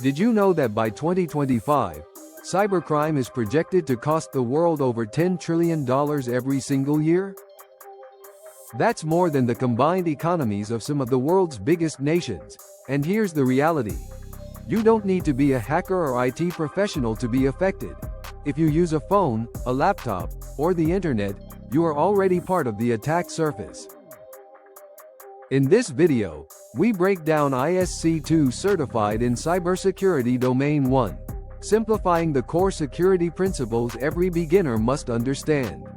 Did you know that by 2025, cybercrime is projected to cost the world over $10 trillion every single year? That's more than the combined economies of some of the world's biggest nations. And here's the reality. You don't need to be a hacker or IT professional to be affected. If you use a phone, a laptop, or the internet, you are already part of the attack surface. In this video, we break down ISC2 Certified in Cybersecurity Domain 1, simplifying the core security principles every beginner must understand.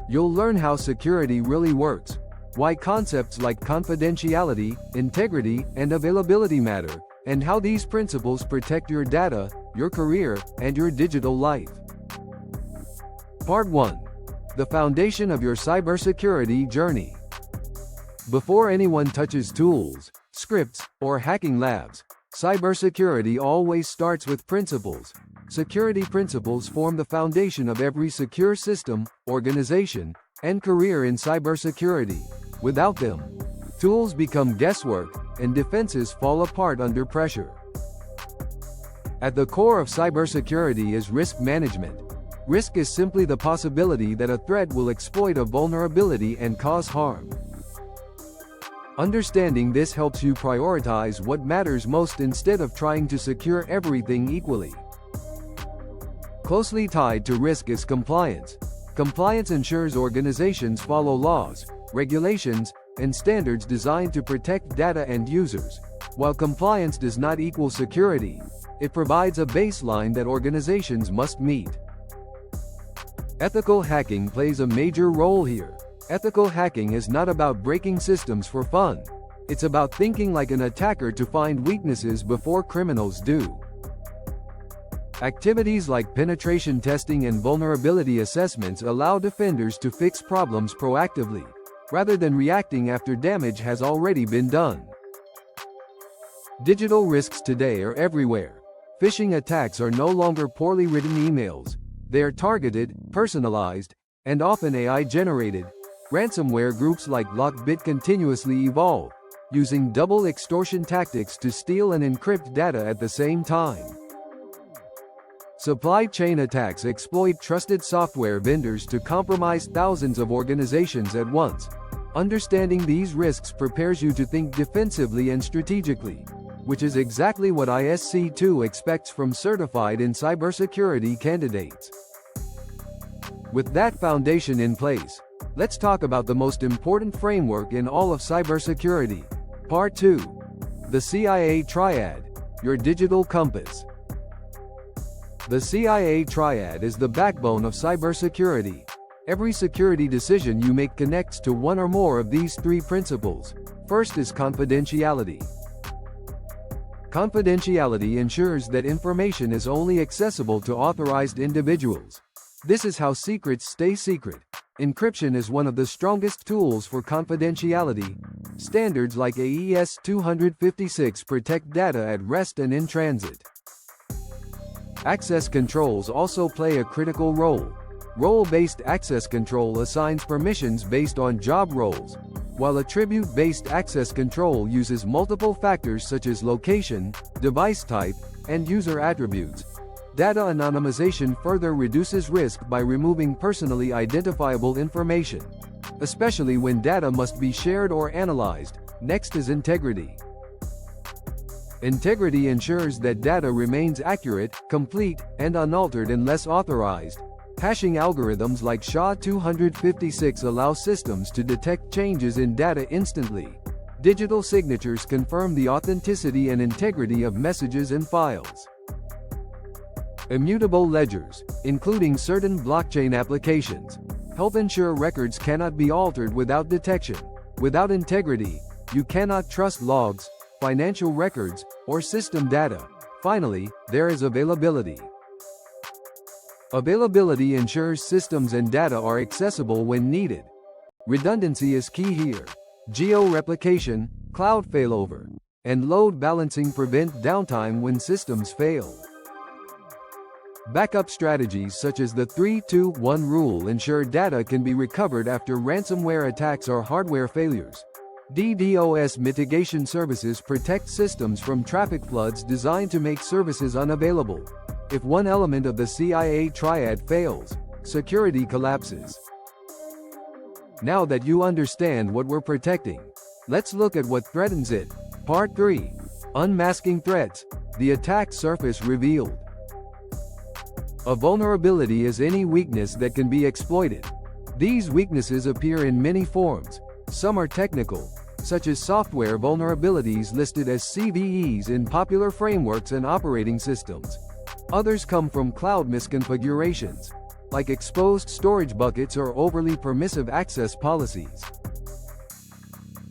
You'll learn how security really works, why concepts like confidentiality, integrity, and availability matter, and how these principles protect your data, your career, and your digital life. Part 1. The foundation of your cybersecurity journey. Before anyone touches tools, scripts, or hacking labs, cybersecurity always starts with principles. Security principles form the foundation of every secure system, organization, and career in cybersecurity. Without them, tools become guesswork, and defenses fall apart under pressure. At the core of cybersecurity is risk management. Risk is simply the possibility that a threat will exploit a vulnerability and cause harm. Understanding this helps you prioritize what matters most instead of trying to secure everything equally. Closely tied to risk is compliance. Compliance ensures organizations follow laws, regulations, and standards designed to protect data and users. While compliance does not equal security, it provides a baseline that organizations must meet. Ethical hacking plays a major role here. Ethical hacking is not about breaking systems for fun. It's about thinking like an attacker to find weaknesses before criminals do. Activities like penetration testing and vulnerability assessments allow defenders to fix problems proactively, rather than reacting after damage has already been done. Digital risks today are everywhere. Phishing attacks are no longer poorly written emails. They are targeted, personalized, and often AI-generated. Ransomware groups like Lockbit continuously evolve, using double extortion tactics to steal and encrypt data at the same time. Supply chain attacks exploit trusted software vendors to compromise thousands of organizations at once. Understanding these risks prepares you to think defensively and strategically, which is exactly what ISC2 expects from certified in cybersecurity candidates. With that foundation in place, let's talk about the most important framework in all of cybersecurity. Part 2. The CIA Triad, your digital compass. The CIA Triad is the backbone of cybersecurity. Every security decision you make connects to one or more of these three principles. First is confidentiality. Confidentiality ensures that information is only accessible to authorized individuals. This is how secrets stay secret. Encryption is one of the strongest tools for confidentiality. Standards like AES-256 protect data at rest and in transit. Access controls also play a critical role. Role-based access control assigns permissions based on job roles, while attribute-based access control uses multiple factors such as location, device type, and user attributes. Data anonymization further reduces risk by removing personally identifiable information, especially when data must be shared or analyzed. Next is integrity. Integrity ensures that data remains accurate, complete, and unaltered unless authorized. Hashing algorithms like SHA-256 allow systems to detect changes in data instantly. Digital signatures confirm the authenticity and integrity of messages and files. Immutable ledgers, including certain blockchain applications, help ensure records cannot be altered without detection. Without integrity, you cannot trust logs, financial records, or system data. Finally, there is availability. Availability ensures systems and data are accessible when needed. Redundancy is key here. Geo-replication, cloud failover, and load balancing prevent downtime when systems fail. Backup strategies such as the 3-2-1 rule ensure data can be recovered after ransomware attacks or hardware failures. DDoS mitigation services protect systems from traffic floods designed to make services unavailable. If one element of the CIA Triad fails, security collapses. Now that you understand what we're protecting, let's look at what threatens it. Part 3. Unmasking threats. The attack surface revealed. A vulnerability is any weakness that can be exploited. These weaknesses appear in many forms. Some are technical, such as software vulnerabilities listed as CVEs in popular frameworks and operating systems. Others come from cloud misconfigurations, like exposed storage buckets or overly permissive access policies.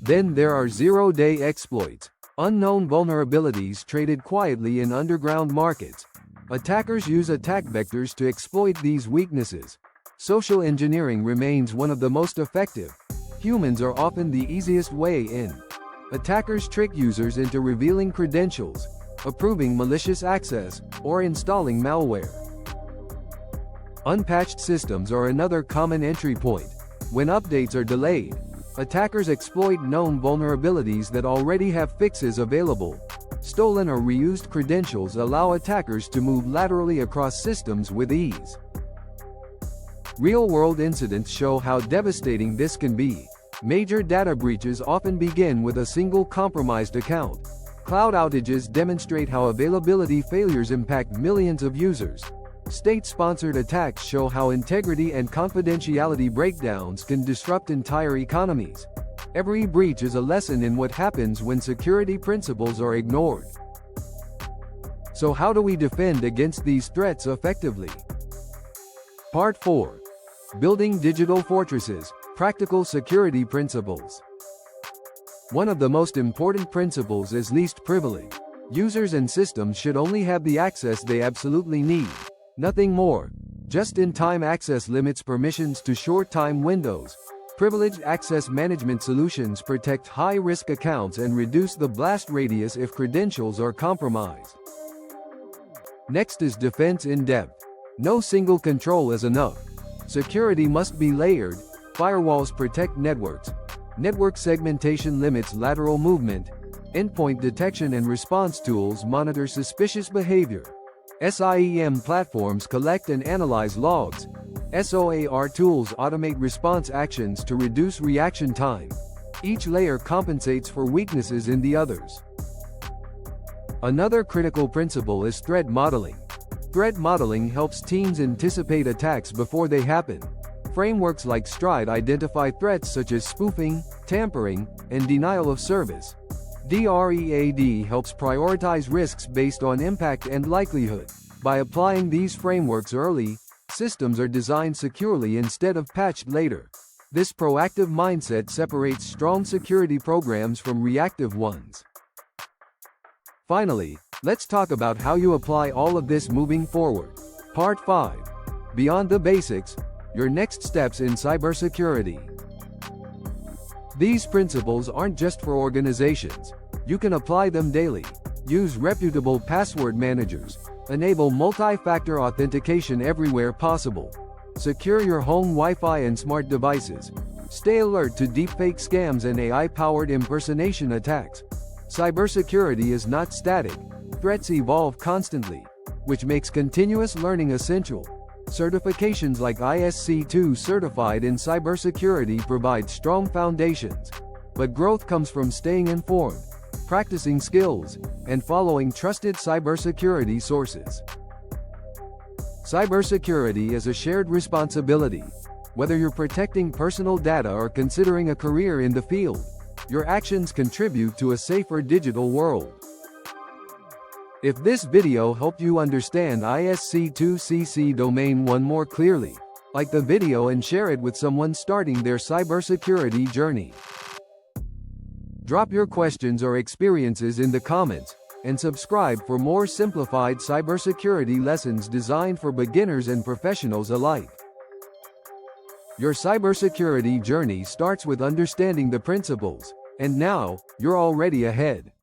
Then there are zero-day exploits, unknown vulnerabilities traded quietly in underground markets. Attackers use attack vectors to exploit these weaknesses. Social engineering remains one of the most effective. Humans are often the easiest way in. Attackers trick users into revealing credentials, approving malicious access, or installing malware. Unpatched systems are another common entry point. When updates are delayed, attackers exploit known vulnerabilities that already have fixes available. Stolen or reused credentials allow attackers to move laterally across systems with ease. Real-world incidents show how devastating this can be. Major data breaches often begin with a single compromised account. Cloud outages demonstrate how availability failures impact millions of users. State-sponsored attacks show how integrity and confidentiality breakdowns can disrupt entire economies. Every breach is a lesson in what happens when security principles are ignored. So how do we defend against these threats effectively? Part 4. Building digital fortresses. Practical security principles. One of the most important principles is least privilege. Users and systems should only have the access they absolutely need. Nothing more. Just-in-time access limits permissions to short-time windows. Privileged access management solutions protect high-risk accounts and reduce the blast radius if credentials are compromised. Next is defense in depth. No single control is enough. Security must be layered. Firewalls protect networks. Network segmentation limits lateral movement. Endpoint detection and response tools monitor suspicious behavior. SIEM platforms collect and analyze logs. SOAR tools automate response actions to reduce reaction time. Each layer compensates for weaknesses in the others. Another critical principle is threat modeling. Threat modeling helps teams anticipate attacks before they happen. Frameworks like Triad identify threats such as spoofing, tampering, and denial of service. Triad helps prioritize risks based on impact and likelihood. By applying these frameworks early, systems are designed securely instead of patched later. This proactive mindset separates strong security programs from reactive ones. Finally, let's talk about how you apply all of this moving forward. Part 5. Beyond the basics, your next steps in cybersecurity. These principles aren't just for organizations. You can apply them daily. Use reputable password managers. Enable multi-factor authentication everywhere possible. Secure your home Wi-Fi and smart devices. Stay alert to deepfake scams and AI-powered impersonation attacks. Cybersecurity is not static. Threats evolve constantly, which makes continuous learning essential. Certifications like ISC2 Certified in cybersecurity provide strong foundations, but growth comes from staying informed, practicing skills, and following trusted cybersecurity sources. Cybersecurity is a shared responsibility. Whether you're protecting personal data or considering a career in the field, your actions contribute to a safer digital world. If this video helped you understand ISC2 Domain 1 more clearly, like the video and share it with someone starting their cybersecurity journey. Drop your questions or experiences in the comments, and subscribe for more simplified cybersecurity lessons designed for beginners and professionals alike. Your cybersecurity journey starts with understanding the principles, and now, you're already ahead.